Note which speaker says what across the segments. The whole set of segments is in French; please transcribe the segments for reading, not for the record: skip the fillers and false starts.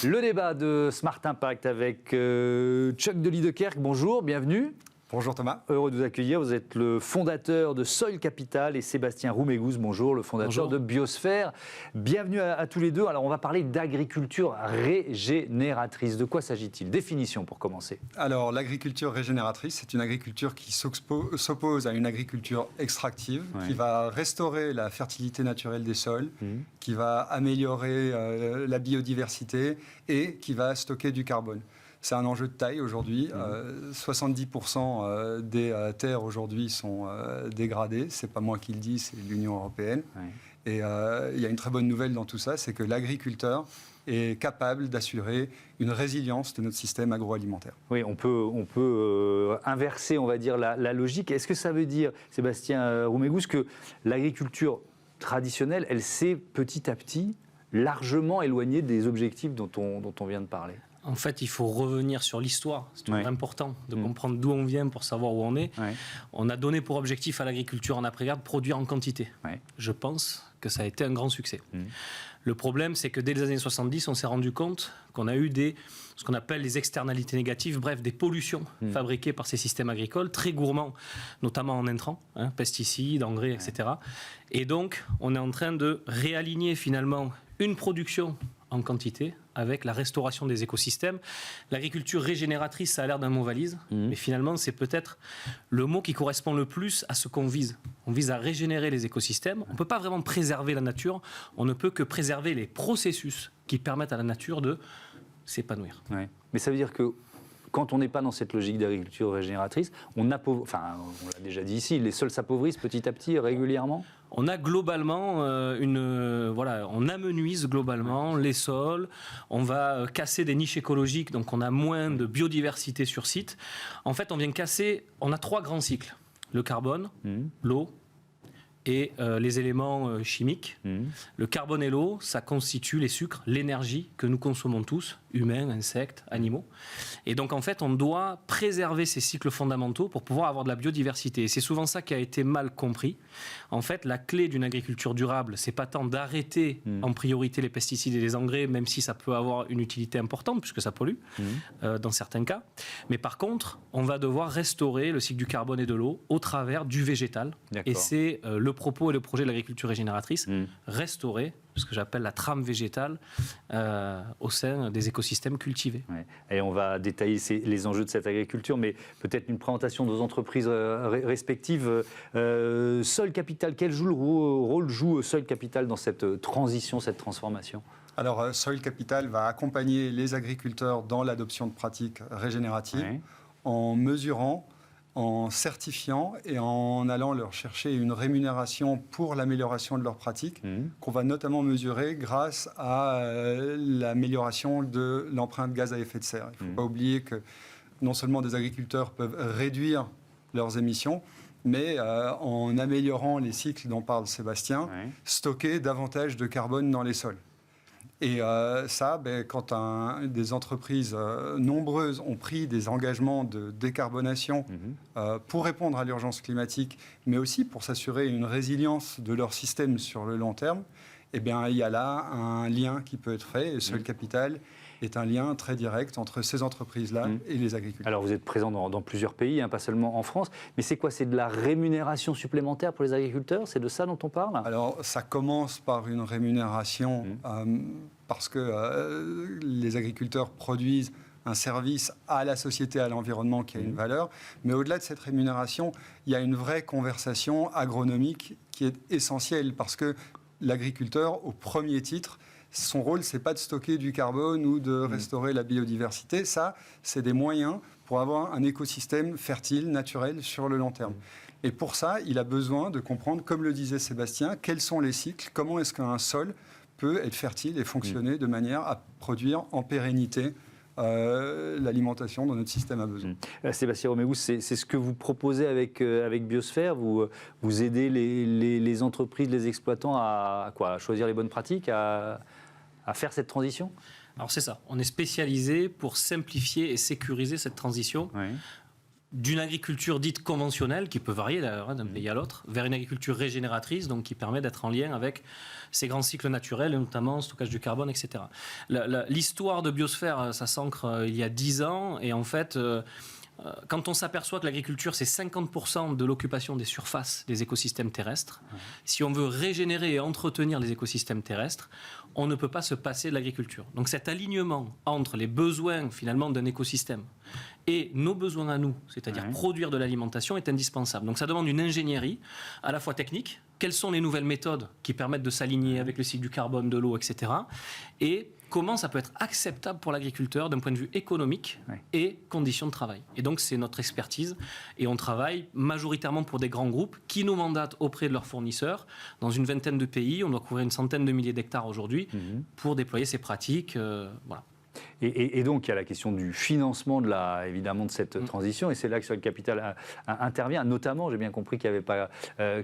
Speaker 1: Le débat de Smart Impact avec Chuck de Liedekerk. Bonjour, bienvenue.
Speaker 2: Bonjour Thomas.
Speaker 1: Heureux de vous accueillir. Vous êtes le fondateur de Soil Capital et Sébastien Roumégouz, bonjour, le fondateur de Biosphère. Bienvenue à tous les deux. Alors on va parler d'agriculture régénératrice. De quoi s'agit-il? Définition pour commencer.
Speaker 2: Alors l'agriculture régénératrice, c'est une agriculture qui s'oppose à une agriculture extractive, qui va restaurer la fertilité naturelle des sols, qui va améliorer la biodiversité et qui va stocker du carbone. C'est un enjeu de taille aujourd'hui. 70% des terres aujourd'hui sont dégradées. Ce n'est pas moi qui le dis, c'est l'Union européenne. Et il y a une très bonne nouvelle dans tout ça, c'est que l'agriculteur est capable d'assurer une résilience de notre système agroalimentaire.
Speaker 1: Oui, on peut inverser, on va dire, la logique. Est-ce que ça veut dire, Sébastien Roumégouz, que l'agriculture traditionnelle, elle s'est petit à petit largement éloignée des objectifs dont on vient de parler?
Speaker 3: En fait, il faut revenir sur l'histoire. C'est toujours important de comprendre d'où on vient pour savoir où on est. On a donné pour objectif à l'agriculture en après-guerre de produire en quantité. Je pense que ça a été un grand succès. Le problème, c'est que dès les années 70, on s'est rendu compte qu'on a eu ce qu'on appelle les externalités négatives, bref, des pollutions fabriquées par ces systèmes agricoles, très gourmands, notamment en intrants, pesticides, engrais, etc. Et donc, on est en train de réaligner finalement une production en quantité avec la restauration des écosystèmes. L'agriculture régénératrice, ça a l'air d'un mot valise, mais finalement, c'est peut-être le mot qui correspond le plus à ce qu'on vise. On vise à régénérer les écosystèmes. On ne peut pas vraiment préserver la nature, on ne peut que préserver les processus qui permettent à la nature de s'épanouir.
Speaker 1: Mais ça veut dire que quand on n'est pas dans cette logique d'agriculture régénératrice, on l'a déjà dit ici, les sols s'appauvrissent petit à petit, régulièrement.
Speaker 3: On a globalement on amenuise globalement les sols, on va casser des niches écologiques, donc on a moins de biodiversité sur site. En fait, on a 3 grands cycles, le carbone, l'eau et les éléments chimiques. Le carbone et l'eau, ça constitue les sucres, l'énergie que nous consommons tous, humains, insectes, animaux. Et donc en fait, on doit préserver ces cycles fondamentaux pour pouvoir avoir de la biodiversité. Et c'est souvent ça qui a été mal compris. En fait, la clé d'une agriculture durable, c'est pas tant d'arrêter en priorité les pesticides et les engrais, même si ça peut avoir une utilité importante, puisque ça pollue, dans certains cas. Mais par contre, on va devoir restaurer le cycle du carbone et de l'eau au travers du végétal. Et c'est le propos et le projet de l'agriculture régénératrice, restaurer ce que j'appelle la trame végétale au sein des écosystèmes cultivés.
Speaker 1: Et on va détailler les enjeux de cette agriculture, mais peut-être une présentation de vos entreprises respectives. Soil Capital, quel rôle joue Soil Capital dans cette transition, cette transformation ?
Speaker 2: Alors, Soil Capital va accompagner les agriculteurs dans l'adoption de pratiques régénératives en mesurant, en certifiant et en allant leur chercher une rémunération pour l'amélioration de leurs pratiques, qu'on va notamment mesurer grâce à l'amélioration de l'empreinte gaz à effet de serre. Il ne faut pas oublier que non seulement des agriculteurs peuvent réduire leurs émissions, mais en améliorant les cycles dont parle Sébastien, stocker davantage de carbone dans les sols. Et quand des entreprises nombreuses ont pris des engagements de décarbonation pour répondre à l'urgence climatique, mais aussi pour s'assurer une résilience de leur système sur le long terme, il y a là un lien qui peut être fait. Et Soil Capital est un lien très direct entre ces entreprises-là et les agriculteurs.
Speaker 1: Alors vous êtes présent dans plusieurs pays, pas seulement en France, mais c'est quoi? C'est de la rémunération supplémentaire pour les agriculteurs? C'est de ça dont on parle?
Speaker 2: Alors ça commence par une rémunération parce que les agriculteurs produisent un service à la société, à l'environnement qui a une valeur. Mais au-delà de cette rémunération, il y a une vraie conversation agronomique qui est essentielle parce que l'agriculteur, au premier titre, son rôle, ce n'est pas de stocker du carbone ou de restaurer la biodiversité. Ça, c'est des moyens pour avoir un écosystème fertile, naturel, sur le long terme. Et pour ça, il a besoin de comprendre, comme le disait Sébastien, quels sont les cycles, comment est-ce qu'un sol peut être fertile et fonctionner de manière à produire en pérennité l'alimentation dont notre système a besoin.
Speaker 1: Sébastien Roumégouz, c'est ce que vous proposez avec Biosphère. Vous aidez les entreprises, les exploitants à choisir les bonnes pratiques, à faire cette transition?
Speaker 3: Alors c'est ça, on est spécialisé pour simplifier et sécuriser cette transition. d'une agriculture dite conventionnelle, qui peut varier d'ailleurs d'un pays à l'autre, vers une agriculture régénératrice, donc qui permet d'être en lien avec ces grands cycles naturels, et notamment stockage du carbone, etc. L'histoire de Biosphère, ça s'ancre il y a 10 ans, et en fait... quand on s'aperçoit que l'agriculture, c'est 50% de l'occupation des surfaces des écosystèmes terrestres, si on veut régénérer et entretenir les écosystèmes terrestres, on ne peut pas se passer de l'agriculture. Donc cet alignement entre les besoins finalement d'un écosystème et nos besoins à nous, c'est-à-dire produire de l'alimentation, est indispensable. Donc ça demande une ingénierie à la fois technique, quelles sont les nouvelles méthodes qui permettent de s'aligner avec le cycle du carbone, de l'eau, etc. Et comment ça peut être acceptable pour l'agriculteur d'un point de vue économique et conditions de travail. Et donc, c'est notre expertise. Et on travaille majoritairement pour des grands groupes qui nous mandatent auprès de leurs fournisseurs dans une vingtaine de pays. On doit couvrir une centaine de milliers d'hectares aujourd'hui pour déployer ces pratiques. Voilà.
Speaker 1: Et donc, il y a la question du financement évidemment de cette transition, et c'est là que sur le capital intervient. Notamment, j'ai bien compris qu'il n'y avait pas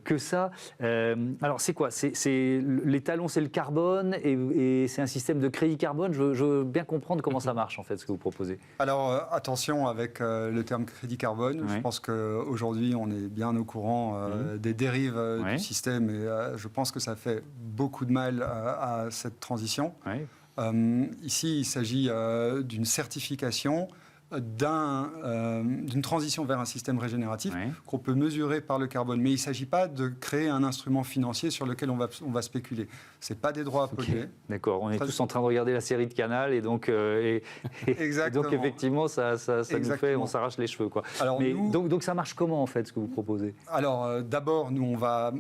Speaker 1: que ça. Alors, c'est quoi ? Les talons, c'est le carbone, et c'est un système de crédit carbone. Je veux bien comprendre comment ça marche, en fait, ce que vous proposez.
Speaker 2: Alors, attention avec le terme crédit carbone. Je pense qu'aujourd'hui, on est bien au courant des dérives du système, et je pense que ça fait beaucoup de mal à cette transition. Ici, il s'agit d'une certification d'une transition vers un système régénératif qu'on peut mesurer par le carbone. Mais il ne s'agit pas de créer un instrument financier sur lequel on va spéculer. Ce n'est pas des droits à polluer.
Speaker 1: D'accord, on est tous en train de regarder la série de Canal, et donc, donc effectivement, ça nous fait, on s'arrache les cheveux, quoi. Alors, donc ça marche comment, en fait, ce que vous proposez ?
Speaker 2: Alors d'abord, nous, on va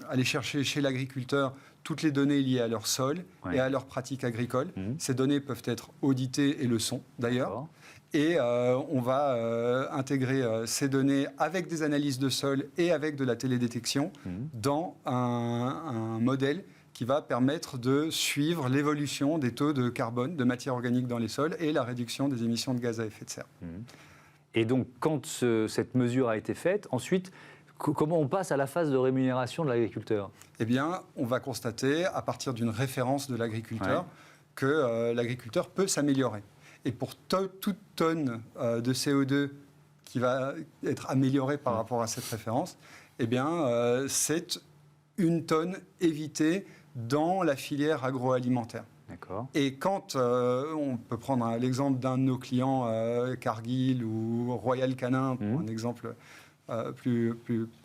Speaker 2: aller chercher chez l'agriculteur toutes les données liées à leur sol et à leurs pratiques agricoles. Ces données peuvent être auditées, et le sont d'ailleurs. Et on va intégrer ces données avec des analyses de sol et avec de la télédétection dans un modèle qui va permettre de suivre l'évolution des taux de carbone, de matière organique dans les sols, et la réduction des émissions de gaz à effet de serre.
Speaker 1: Et donc, quand cette mesure a été faite, ensuite, comment on passe à la phase de rémunération de l'agriculteur ?
Speaker 2: Eh bien, on va constater, à partir d'une référence de l'agriculteur, que l'agriculteur peut s'améliorer. Et pour toute tonne de CO2 qui va être améliorée par rapport à cette référence, eh bien, c'est une tonne évitée dans la filière agroalimentaire.
Speaker 1: D'accord.
Speaker 2: Et quand on peut prendre l'exemple d'un de nos clients, Cargill ou Royal Canin, pour un exemple plus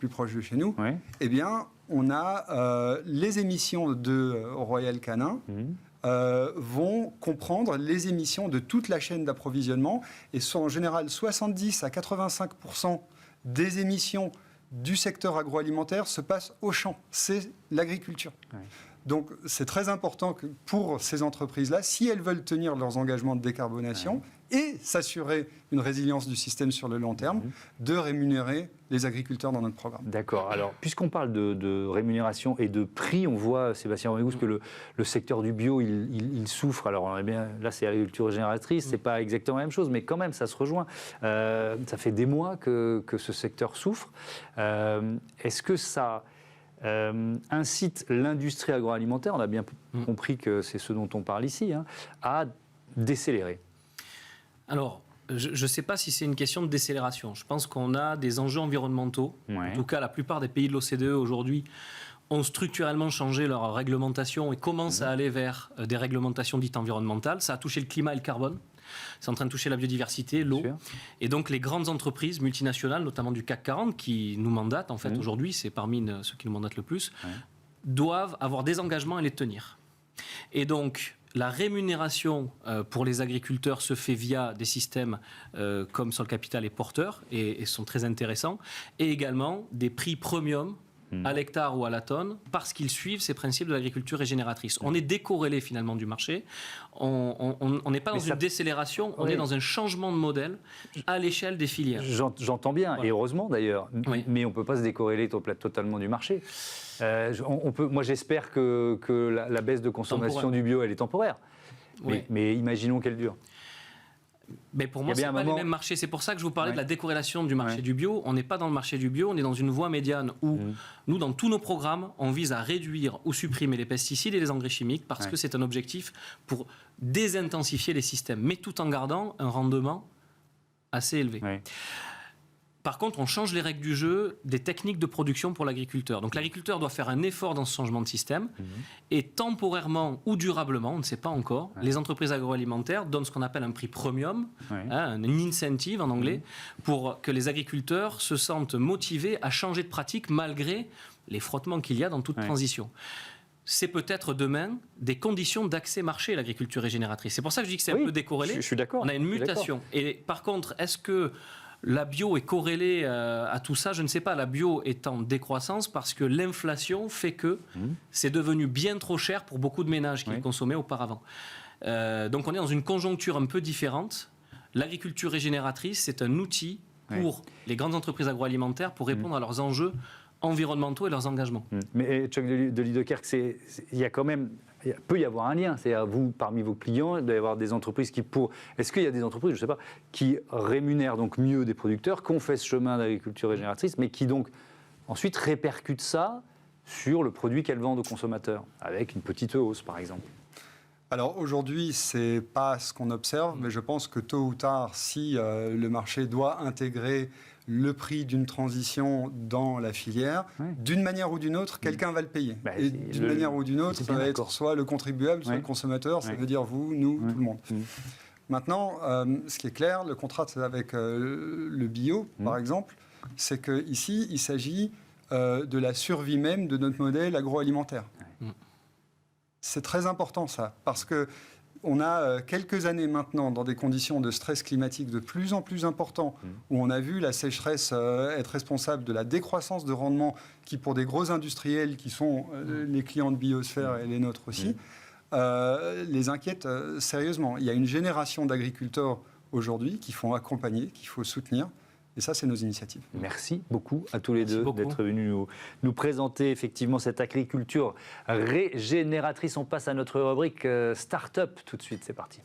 Speaker 2: proche de chez nous, eh bien, on a les émissions de Royal Canin vont comprendre les émissions de toute la chaîne d'approvisionnement, et sont en général 70 à 85% des émissions du secteur agroalimentaire se passent au champ. C'est l'agriculture. Donc, c'est très important que pour ces entreprises-là, si elles veulent tenir leurs engagements de décarbonation et s'assurer une résilience du système sur le long terme, de rémunérer les agriculteurs dans notre programme.
Speaker 1: D'accord. Alors, puisqu'on parle de rémunération et de prix, on voit, Sébastien Romégous, que le secteur du bio, il souffre. Alors, là, c'est l'agriculture régénératrice, c'est pas exactement la même chose, mais quand même, ça se rejoint. Ça fait des mois que ce secteur souffre. Est-ce que ça incite l'industrie agroalimentaire, on a bien compris que c'est ce dont on parle ici, à décélérer?
Speaker 3: Alors, je ne sais pas si c'est une question de décélération. Je pense qu'on a des enjeux environnementaux. En tout cas, la plupart des pays de l'OCDE aujourd'hui ont structurellement changé leur réglementation et commencent à aller vers des réglementations dites environnementales. Ça a touché le climat et le carbone. C'est en train de toucher la biodiversité, l'eau. Et donc, les grandes entreprises multinationales, notamment du CAC 40, qui nous mandatent, en fait, aujourd'hui, c'est parmi ceux qui nous mandatent le plus, doivent avoir des engagements et les tenir. Et donc, la rémunération pour les agriculteurs se fait via des systèmes comme Sol Capital et Porteur, et sont très intéressants, et également des prix premium à l'hectare ou à la tonne, parce qu'ils suivent ces principes de l'agriculture régénératrice. On est décorrélé finalement du marché, on n'est pas dans une décélération, on est dans un changement de modèle à l'échelle des filières.
Speaker 1: J'entends bien, et heureusement d'ailleurs, mais on ne peut pas se décorréler totalement du marché. Moi j'espère que la baisse de consommation du bio, elle est temporaire, mais imaginons qu'elle dure.
Speaker 3: Mais pour moi, ce n'est pas les mêmes marchés. C'est pour ça que je vous parlais de la décorrélation du marché du bio. On n'est pas dans le marché du bio, on est dans une voie médiane où nous, dans tous nos programmes, on vise à réduire ou supprimer les pesticides et les engrais chimiques, parce que c'est un objectif pour désintensifier les systèmes, mais tout en gardant un rendement assez élevé.
Speaker 1: Oui.
Speaker 3: Par contre, on change les règles du jeu des techniques de production pour l'agriculteur. Donc l'agriculteur doit faire un effort dans ce changement de système et temporairement ou durablement, on ne sait pas encore, les entreprises agroalimentaires donnent ce qu'on appelle un prix premium, un incentive en anglais, pour que les agriculteurs se sentent motivés à changer de pratique malgré les frottements qu'il y a dans toute transition. C'est peut-être demain des conditions d'accès marché à l'agriculture régénératrice. C'est pour ça que je dis que c'est un peu décorrélé.
Speaker 1: Je suis d'accord.
Speaker 3: On a une mutation. Et par contre, est-ce que la bio est corrélée à tout ça? Je ne sais pas. La bio est en décroissance parce que l'inflation fait que c'est devenu bien trop cher pour beaucoup de ménages qui le consommaient auparavant. Donc on est dans une conjoncture un peu différente. L'agriculture régénératrice, c'est un outil pour les grandes entreprises agroalimentaires pour répondre à leurs enjeux environnementaux et leurs engagements.
Speaker 1: Mais Chuck de Liedekerk, il y a quand même... Il peut y avoir un lien, c'est-à-dire vous, parmi vos clients, il doit y avoir des entreprises qui Est-ce qu'il y a des entreprises, je ne sais pas, qui rémunèrent donc mieux des producteurs, qui ont fait ce chemin d'agriculture régénératrice, mais qui donc ensuite répercutent ça sur le produit qu'elles vendent aux consommateurs, avec une petite hausse par exemple?
Speaker 2: Alors aujourd'hui, ce n'est pas ce qu'on observe, mais je pense que tôt ou tard, si le marché doit intégrer le prix d'une transition dans la filière, d'une manière ou d'une autre, quelqu'un va le payer. Et d'une manière ou d'une autre, ça va être soit le contribuable, soit le consommateur, ça veut dire vous, nous, tout le monde. Maintenant, ce qui est clair, le contrat avec le bio, par exemple, c'est qu'ici, il s'agit de la survie même de notre modèle agroalimentaire. C'est très important ça, parce que on a quelques années maintenant dans des conditions de stress climatique de plus en plus importants, où on a vu la sécheresse être responsable de la décroissance de rendement qui, pour des gros industriels qui sont les clients de Biosphère et les nôtres aussi, les inquiète sérieusement. Il y a une génération d'agriculteurs aujourd'hui qu'il faut accompagner, qu'il faut soutenir. Et ça, c'est nos initiatives.
Speaker 1: Merci beaucoup à tous les deux d'être venus nous présenter effectivement cette agriculture régénératrice. On passe à notre rubrique Start-up tout de suite. C'est parti.